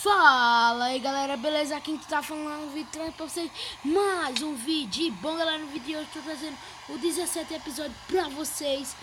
Fala aí galera, beleza? Aqui que tá falando um vídeo trazendo pra vocês mais um vídeo. E bom galera, no vídeo de hoje eu tô trazendo o 17º episódio pra vocês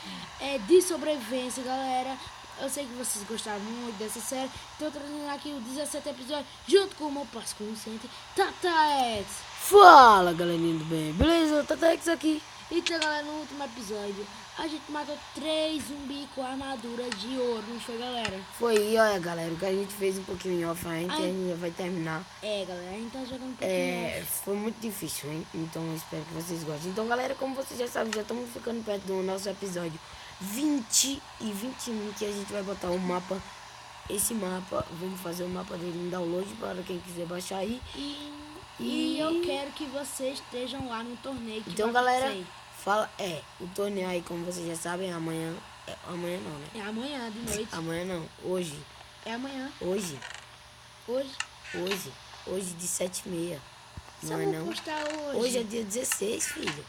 de sobrevivência, galera. Eu sei que vocês gostaram muito dessa série, então eu tô trazendo aqui o 17º episódio junto com o meu parceiro consciente, Tataex. Fala galerinha do bem, beleza? Tataex aqui. Então galera, no último episódio a gente matou 3 zumbis com armadura de ouro, não foi galera? Foi aí, olha galera, o que a gente fez um pouquinho em off, a gente ainda vai terminar. Galera, a gente tá jogando um pouquinho Foi muito difícil, hein? Então eu espero que vocês gostem. Então galera, como vocês já sabem, já estamos ficando perto do nosso episódio 20 e 21, que a gente vai botar um mapa. Esse mapa, vamos fazer o mapa dele em download para quem quiser baixar aí. E eu quero que vocês estejam lá no torneio que então vai galera, acontecer. o torneio aí, como vocês já sabem, amanhã. Amanhã não, né? É amanhã de noite. Amanhã não, hoje. É amanhã. Hoje de 7h30. Só Não é vou não? postar hoje. Hoje é dia 16, filho.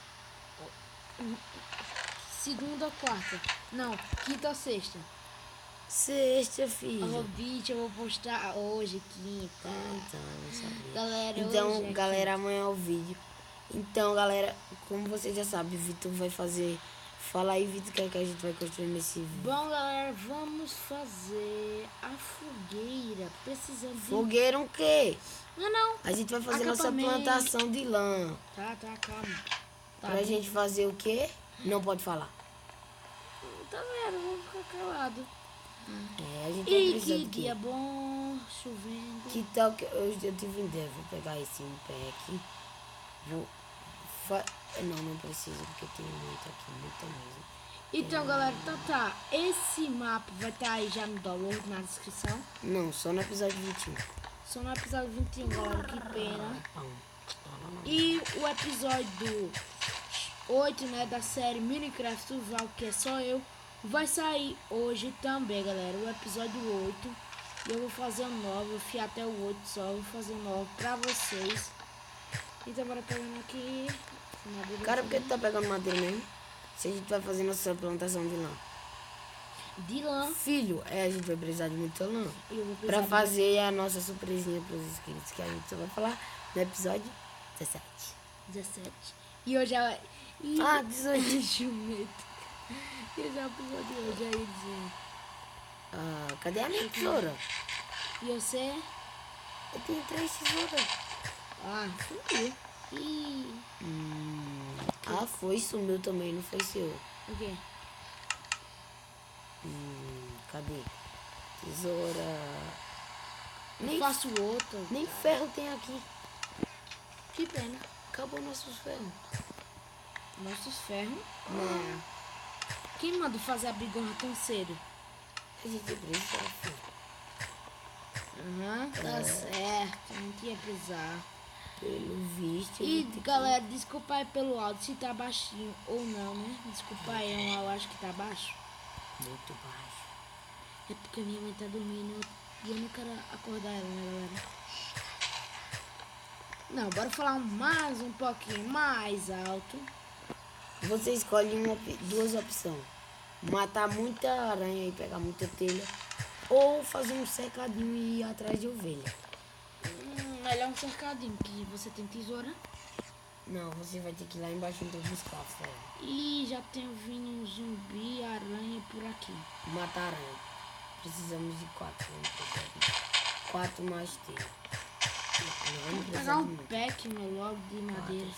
Segunda ou quarta? Não, quinta ou sexta? Sexta, O filho. vídeo eu vou postar hoje, quinta. Então, não sabia. Galera, Então, hoje é galera, amanhã é o vídeo. Então, galera, como vocês já sabem, o Vitor vai fazer. Fala aí, Vitor, o que é que a gente vai construir nesse vídeo. Bom, galera, vamos fazer a fogueira. Precisando de... Fogueira o quê? Não. A gente vai fazer nossa Acampamento. plantação de lã. Tá, calma. Tá Pra gente fazer o quê? Não pode falar. Tá vendo? Vamos ficar calado. A gente vai E precisar que do quê? dia bom, chovendo. Que tal que eu tive ideia, vou pegar esse pack. Não precisa, porque tem muito aqui, muita mesmo. Então, galera, tá. Esse mapa vai estar aí já no download, na descrição. Não, só no episódio 21. Só no episódio 21, galera, que pena. E o episódio 8, né, da série Minecraft Survival, que é só eu, vai sair hoje também, galera. O episódio 8. E eu vou fazer um novo, eu fui até o 8 só, eu vou fazer um novo pra vocês. Então, bora pegando aqui. Cara, por que tu tá pegando madeira mesmo? Se a gente vai fazer nossa plantação de lã. De lã. Filho, a gente vai precisar de muita lã. Eu vou Pra fazer a nossa surpresinha pros inscritos, que a gente só vai falar no episódio 17. 17. E hoje é... 18. Jumento. E hoje é o episódio de hoje, aí dizer... Cadê a minha tesoura? E você? Eu tenho 3 tesouras. Sumiu. Sumiu também, não foi seu. O quê? Cadê? Tesoura. Nem faço outra. Nem ferro tem aqui. Que pena. Acabou nossos ferros. Nossos ferros? Quem manda fazer a bigorna tão cedo? A gente precisa, filho. Tá certo. Não tinha precisar. Pelo visto. E galera, desculpa aí pelo áudio, se tá baixinho ou não, né? Desculpa aí, eu acho que tá baixo. Muito baixo. É porque minha mãe tá dormindo e eu não quero acordar ela, né, galera? Não, bora falar mais um pouquinho mais alto. Você escolhe duas opções. Matar muita aranha e pegar muita telha. Ou fazer um cercadinho e ir atrás de ovelha. Melhor um cercadinho, que você tem tesoura. Não, você vai ter que ir lá embaixo então buscar, ferro. E já tem vindo um zumbi, aranha por aqui. Matar aranha. Precisamos de 4. 4 mais telha. Vou pegar um pack, meu, logo de madeira.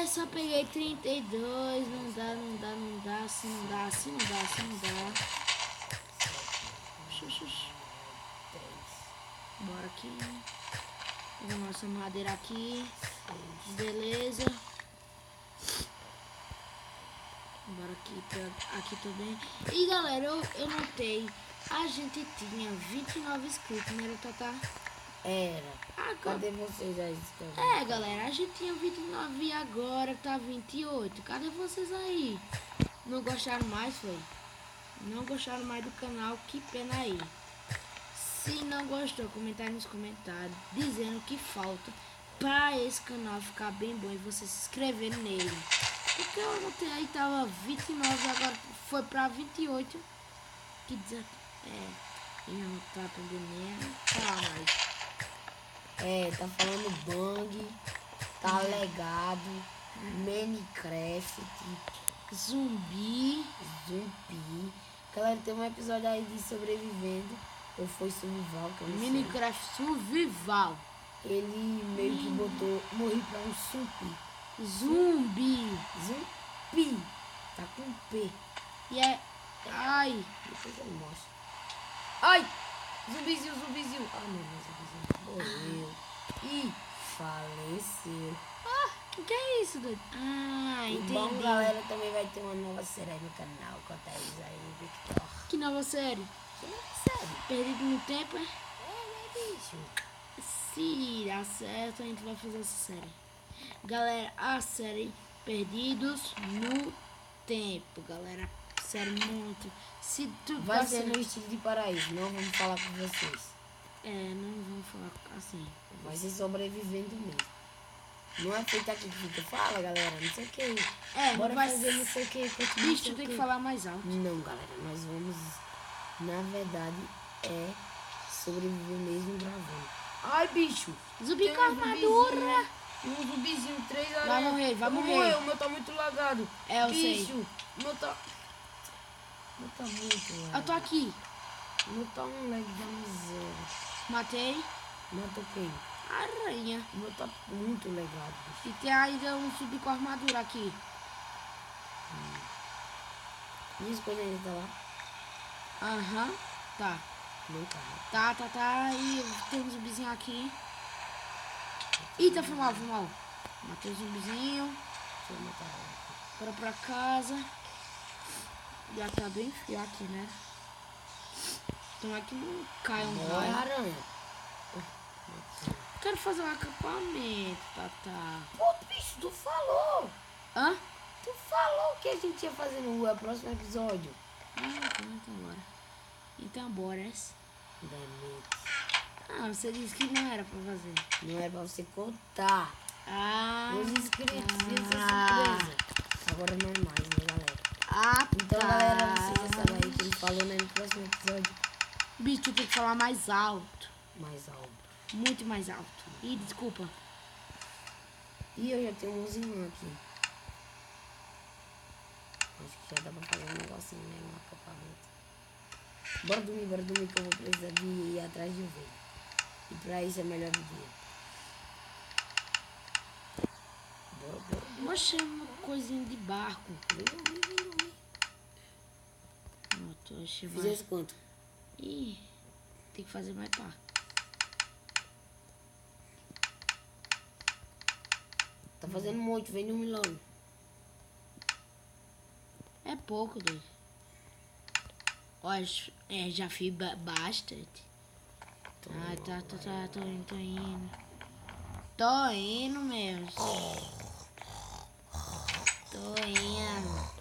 Só peguei 32. Não dá. Se não dá. Bora aqui. Pegar nossa madeira aqui. Beleza. Bora aqui também. E galera, eu notei. A gente tinha 29 inscritos, não era, Tata? Era. Cadê vocês aí? Galera, a gente tinha 29 e agora tá 28. Cadê vocês aí? Não gostaram mais, foi? Não gostaram mais do canal? Que pena aí. Se não gostou, comentar nos comentários dizendo que falta para esse canal ficar bem bom e você se inscrever nele. Porque eu anotei aí, tava 29, agora foi pra 28. Que E não tá aprendendo nem a falar mais. Tá falando Bang, tá legado, Minecraft, Zumbi. Zumbi. Galera, tem um episódio aí de sobrevivendo, ou foi survival, que eu não sei. Minecraft Survival. Ele meio que botou, morri pra um Zumbi. Zumbi. Tá com P. E é... Ai. Depois eu mostro. Ai! Zumbizinho. Ah, meu Deus, zumbizinho morreu. E faleceu. O que é isso, doido? Ah, E entendi. bom, galera, também vai ter uma nova série aí no canal. Conta isso aí, Victor. Que nova série? Que nova série? Perdido no tempo, é? Né, bicho? Se dá certo, a gente vai fazer essa série. Galera, a série Perdidos no Tempo, galera. Série muito... Se tu Vai gosta- ser no estilo de paraíso, não vamos falar com vocês. não vamos falar assim. Vai ser sobrevivendo mesmo. Não é feito aqui que fica, fala galera, não sei o que. Bora vai fazer não sei o que. Bicho, tu tem que falar mais alto. Não, galera, nós vamos, na verdade, sobreviver mesmo gravando. Ai, bicho. Zumbi Tem com um armadura. Um zumbizinho, 3 aranhas. Vai morrer, vai Eu vou morrer. O meu tá muito lagado. Eu bicho, sei. O meu tá muito lag. Eu tô aqui. O meu tá um lag da miséria. Matei. Matou quem? Aranha. O meu tá muito legado, bicho. E tem ainda um zumbi com armadura aqui. Minha escolha ainda tá lá? Aham. Tá. Não tá. Tá. E tem um zumbizinho aqui. Eita, foi mal. Matei o zumbizinho. Deixa eu matar ela. Bora pra casa. Já tá bem frio aqui, né? Tomara que não caia um Morre, raio. aranha. Quero fazer um acampamento, Tata. Pô, bicho, tu falou. Hã? Tu falou que a gente ia fazer no próximo episódio. Então bora. Então bora. Danete. Você disse que não era pra fazer. Não é pra você contar. Os inscritos, isso é Ah, surpresa. Agora não é mais, né, galera? Então, tá. galera, vocês já sabem aí que ele falou, né, no próximo episódio. Bicho, tu tem que falar mais alto. Mais alto. Muito mais alto. Ih, desculpa. E eu já tenho uns irmãos aqui. Acho que já dá pra fazer um negocinho, né, no acampamento. Bora dormir que eu vou precisar de ir atrás de ovelha. E pra isso é melhor de dia. Bora. Moxa, uma coisinha de barco. Vem dormir. Não, tô chamando. Fizesse quanto? Ih, tem que fazer mais pá. Tá fazendo muito, vem dormir logo. É pouco, doido. Olha, já fiz bastante. Tô indo. Tô indo mesmo. Tô indo.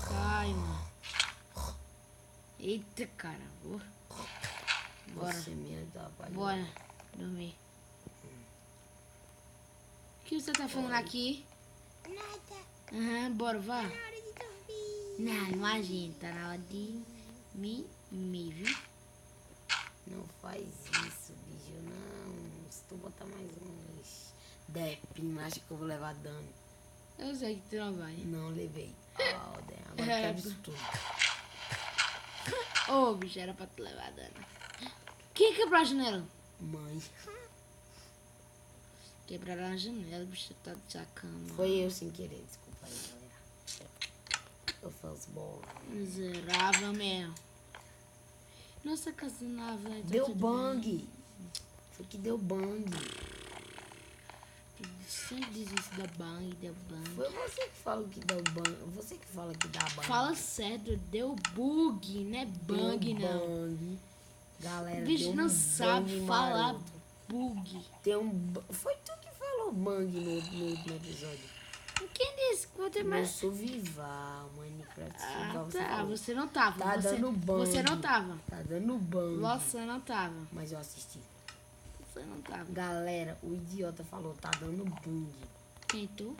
Cai, mano. Eita, cara. Bora. Você mesmo tá apagando. Bora dormir. O que você tá fazendo aqui? Nada. Bora, vá. Na hora de dormir. Não, imagina, tá na hora de me viu? Não faz isso, bicho. Não. Se tu botar mais uns 10 pinos, acho que eu vou levar dano. Eu sei que tu não vai. Não levei. Oh, damn. Agora eu quero isso tudo. Ô, bicho, era pra tu levar dano. Quem quebrou a janela? Mãe. Quebraram a janela, bicho, tá de sacana. Foi eu sem querer, desculpa aí, galera. Eu faço bola. Miserável mesmo. Nossa casa nova. Tá Deu tudo bang. Foi que deu bang. bem. Sempre diz isso da bang, deu bang. Foi você que fala que deu bang. Você que fala que dá bang. Fala certo, deu bug, não é bang, Deu não. bang. Galera, Bicho deu não um sabe bang falar maroto. bug. Foi tu que falou bang no último episódio. Quem disse que vou ter No mais? survival, Minecraft survival. Você Tá, falou. você não tava. Tá você, dando bang. você não tava. Tá dando bang. Você não tava. Mas eu assisti. Você não tava. Galera, o idiota falou, tá dando bang. Quem tu?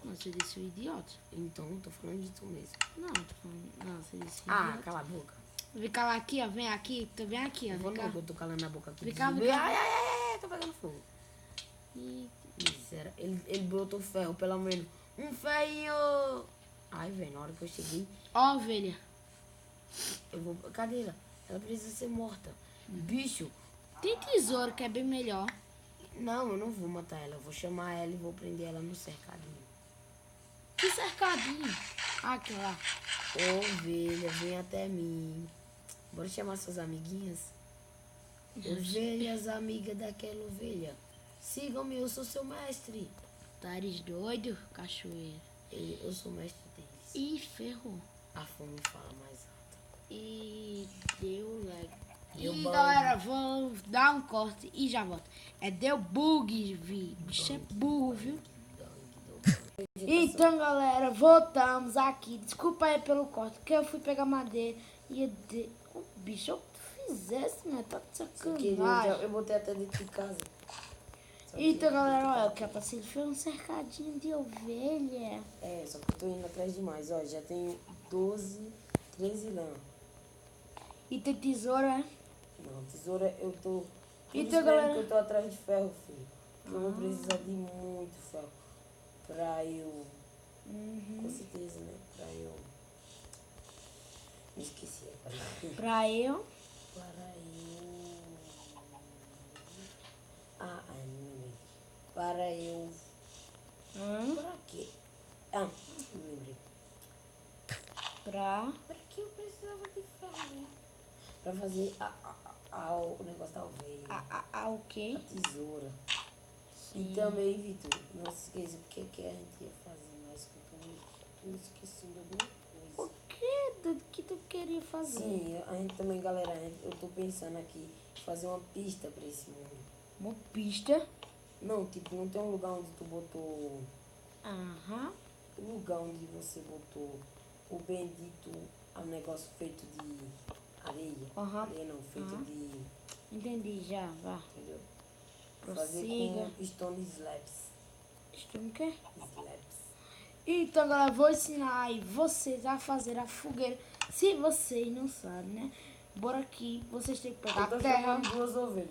Você disse o idiota. Então, tô falando de tu mesmo. Não, tô falando. Não, você disse o Ah, idiota. cala a boca. Vem cá aqui, ó. Vem aqui. Tu vem aqui, ó. Eu vou Vem não, cá. que eu tô calando a boca aqui. Vem cá, de- vem cá. Ai, ai, ai, ai, tô pegando fogo. E... Miséria. Ele botou ferro, pelo menos. Um ferrinho. Ai, velho, na hora que eu cheguei, Ó, ovelha. eu vou... Cadê ela? Ela precisa ser morta. Bicho. Tem tesouro que é bem melhor. Não, eu não vou matar ela. Eu vou chamar ela e vou prender ela no cercadinho. Que cercadinho. Ah, aquela lá. Ovelha, vem até mim. Bora chamar suas amiguinhas? Ovelhas, amiga daquela ovelha. Sigam-me, eu sou seu mestre. Tares doido, cachoeira. Eu sou mestre deles. Ih, ferrou. A fome fala mais alto. E deu lag. Deu E bug. galera, vou dar um corte e já volto. É deu bug, vi. Bicho é burro, viu? Então, galera, voltamos aqui. Desculpa aí pelo corte, que eu fui pegar madeira e o bicho, eu fizesse, né? Tá de sacanagem. Eu botei até dentro de casa. Então, galera, olha, o que apareceu foi um cercadinho de ovelha. É, só que eu tô indo atrás demais. Ó, já tenho 13 lã. E tem tesoura, né? Não, tesoura eu tô... Então, Então, galera- que eu tô atrás de ferro, filho. Eu vou precisar de muito ferro. Pra eu... Com certeza, né? Pra eu... Me esqueci a palavra. Pra eu. Para eu... não lembrei. Para eu... Para quê? Não lembrei. Pra. Para que eu precisava de ferro? Pra fazer o negócio da ovelha. O quê? A tesoura. E também, Vitor, não se esqueça o que a gente ia fazer mais que eu tô me esquecendo de alguma O coisa. quê? Do que tu queria fazer? Sim, a gente também, galera, eu tô pensando aqui fazer uma pista pra esse mundo. Uma pista. Não, tipo, não tem um lugar onde tu botou... Aham. O lugar onde você botou o bendito a negócio feito de areia. Aham. Areia não, feito Aham. de... Entendi já, vá. Entendeu? Prossiga. Fazer com stone slabs. Isto não quer? Slabs. Então, galera, vou ensinar aí vocês a fazer a fogueira. Se vocês não sabem, né? Bora aqui, vocês têm que pegar Eu a tô terra. chamando duas ovelhas.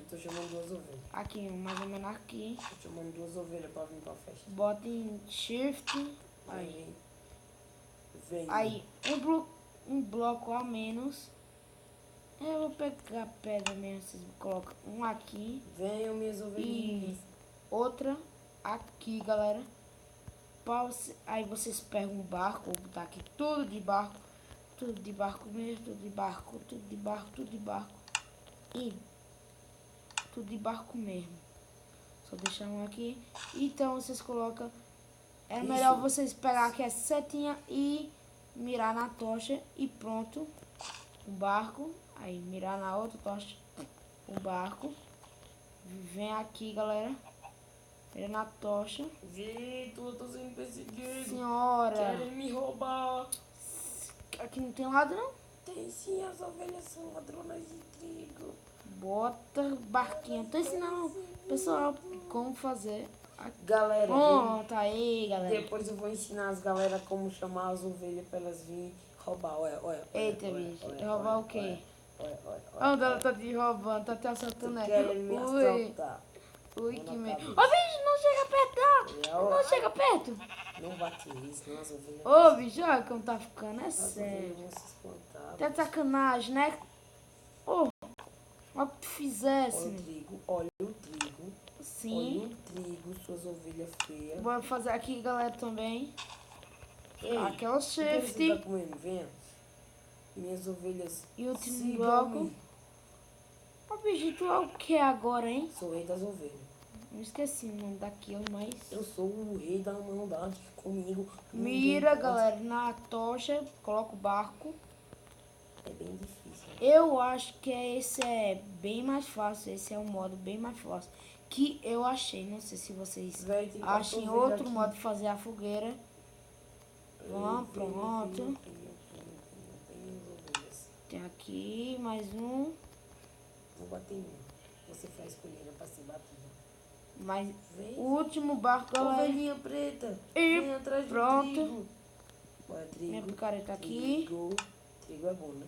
Aqui, mais ou menos aqui. Tô chamando duas ovelhas pra vir pra festa. Bota em shift. Aí. Vem. Aí, um bloco a menos. Eu vou pegar pedra mesmo. Vocês colocam um aqui. Venham, minhas ovelhinhas. E outra aqui, galera. Aí vocês pegam um barco, vou botar aqui tudo de barco mesmo, tudo de barco. E tudo de barco mesmo. Só deixar um aqui. Então vocês colocam. É Isso. melhor vocês pegar aqui essa setinha e mirar na tocha e pronto. O barco. Aí mirar na outra tocha. O barco. Vem aqui, galera. Mira na tocha. Vitor, eu tô sendo perseguido. Senhora. Querem me roubar. Aqui não tem lado não. Tem sim, as ovelhas são ladronas de trigo. Bota barquinho. Tô ensinando o pessoal como fazer. Galera, Pronto, aí, galera. depois eu vou ensinar as galera como chamar as ovelhas pra elas virem roubar. Olha. Eita, bicho. Roubar o quê? Olha. Onde ela tá te roubando? Tá te assaltando, né? Querem me Ui, assaltar. ui, Mão que na medo. cabeça. Ô, bicho, não chega perto, não. Não chega perto. Não bate isso, não, as ovelhas. Ô, bicho, olha como tá ficando. É As sério. ovelhas vão se espantar. Tá de sacanagem, né? Ô, olha o que tu fizesse. Olha o trigo, olha o trigo. Sim. Olha o trigo, suas ovelhas feias. Bora fazer aqui, galera, também. Ei, Aqui é o o que você shift. tá comendo? Venha. Minhas ovelhas. E o último sigam-me. bloco. Ô, bicho, tu é o que agora, hein? Sou o rei das ovelhas. Não esqueci o nome daquilo, mas... Eu sou o rei da maldade comigo. Mira, ninguém pode. galera, na tocha, coloca o barco. É bem difícil. Né? Eu acho que esse é bem mais fácil, esse é um modo bem mais fácil. Que eu achei, não sei se vocês Véi, tem achem quatro ovelhas outro aqui. modo de fazer a fogueira. Vamos, Venha, pronto. Venha, ovelhas. Tem aqui mais um. Vou bater em um. Você faz colheira pra ser batida. Mas Vem. o último barco, galera. Ovelhinha preta. E Vem atrás do pronto. trigo. Bora, trigo. Minha picareta aqui. Trigo. Trigo é bom, né?